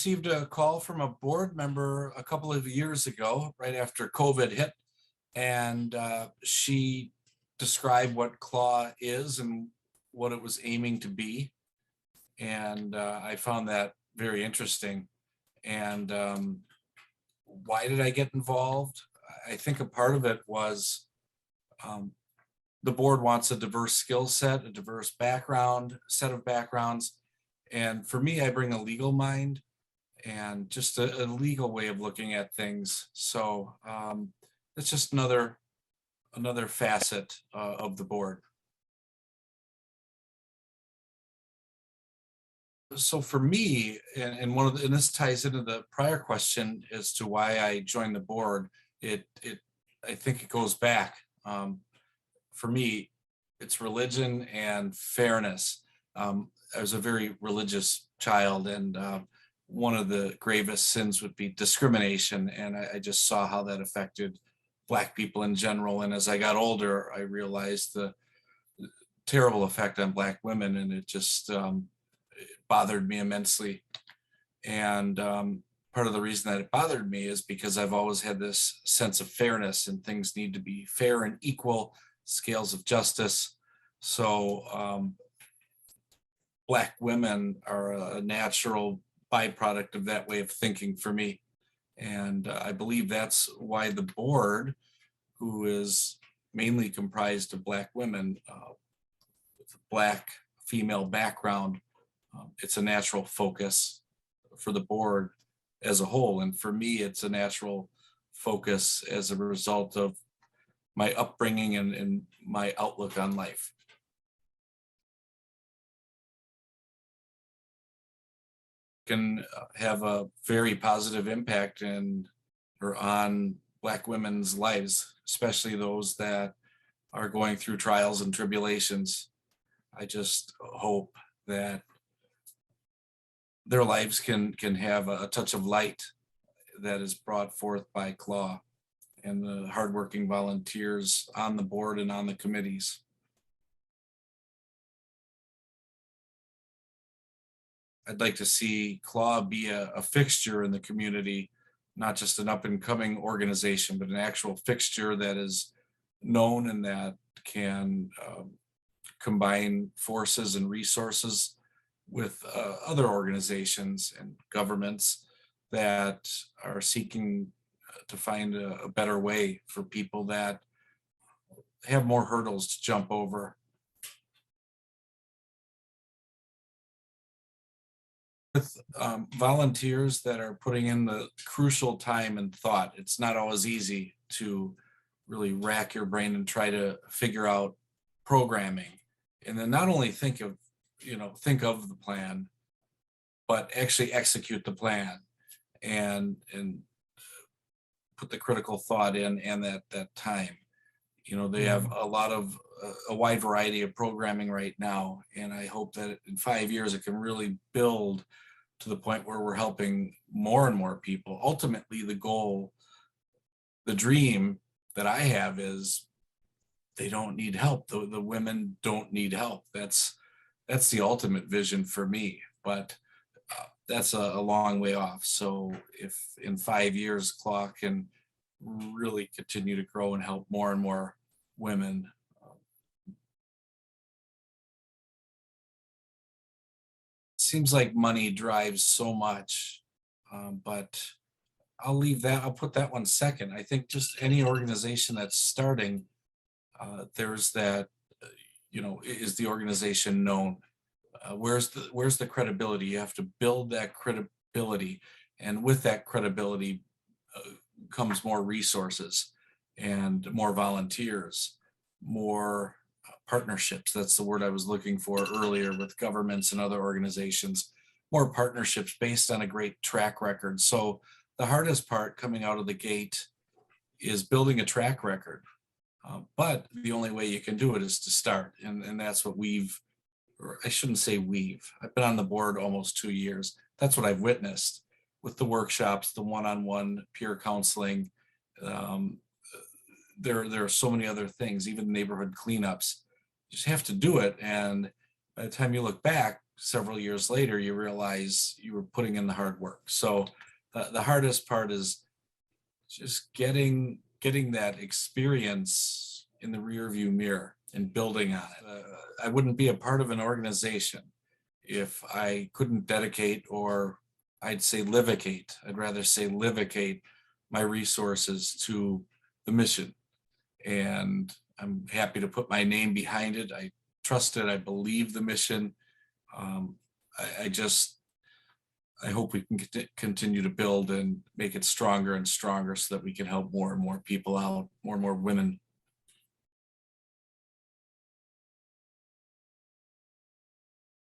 received a call from a board member a couple of years ago, right after COVID hit, and she described what CLAWW is and what it was aiming to be. And I found that very interesting. And why did I get involved? I think a part of it was the board wants a diverse skill set, a diverse set of backgrounds. And for me, I bring a legal mind and just a legal way of looking at things. So it's just another facet of the board. So for me, and this ties into the prior question as to why I joined the board. I think it goes back. For me, it's religion and fairness. I was a very religious child, and one of the gravest sins would be discrimination. And I just saw how that affected Black people in general. And as I got older, I realized the terrible effect on Black women, and it just it bothered me immensely. And part of the reason that it bothered me is because I've always had this sense of fairness, and things need to be fair and equal, scales of justice. So Black women are a natural byproduct of that way of thinking for me. And I believe that's why the board, who is mainly comprised of Black women with a Black female background, it's a natural focus for the board as a whole. And for me, it's a natural focus as a result of my upbringing and my outlook on life. Can have a very positive impact on Black women's lives, especially those that are going through trials and tribulations. I just hope that their lives can have a touch of light that is brought forth by CLAWW and the hardworking volunteers on the board and on the committees. I'd like to see CLAWW be a fixture in the community, not just an up and coming organization, but an actual fixture that is known and that can combine forces and resources with other organizations and governments that are seeking to find a better way for people that have more hurdles to jump over. With volunteers that are putting in the crucial time and thought, it's not always easy to really rack your brain and try to figure out programming, and then not only think of the plan, but actually execute the plan and put the critical thought in and that time. They have a wide variety of programming right now, and I hope that in 5 years it can really build to the point where we're helping more and more people. Ultimately, the goal, the dream that I have is they don't need help. The women don't need help. That's the ultimate vision for me, but that's a long way off. So if in 5 years CLAWW can really continue to grow and help more and more women, seems like money drives so much, but I'll leave that. I'll put that one second. I think just any organization that's starting, there's that, is the organization known? Where's the credibility? You have to build that credibility, and with that credibility comes more resources and more volunteers, more partnerships. That's the word I was looking for earlier, with governments and other organizations, more partnerships based on a great track record. So the hardest part coming out of the gate is building a track record. But the only way you can do it is to start. And that's what I shouldn't say I've been on the board almost 2 years. That's what I've witnessed with the workshops, the one-on-one peer counseling. There are so many other things, even neighborhood cleanups. You just have to do it. And by the time you look back, several years later, you realize you were putting in the hard work. So the hardest part is just getting that experience in the rearview mirror and building on it. I wouldn't be a part of an organization if I couldn't dedicate, or I'd say livicate, I'd rather say livicate my resources to the mission. And I'm happy to put my name behind it. I trust it. I believe the mission. Um, I hope we can continue to build and make it stronger and stronger so that we can help more and more people out, more and more women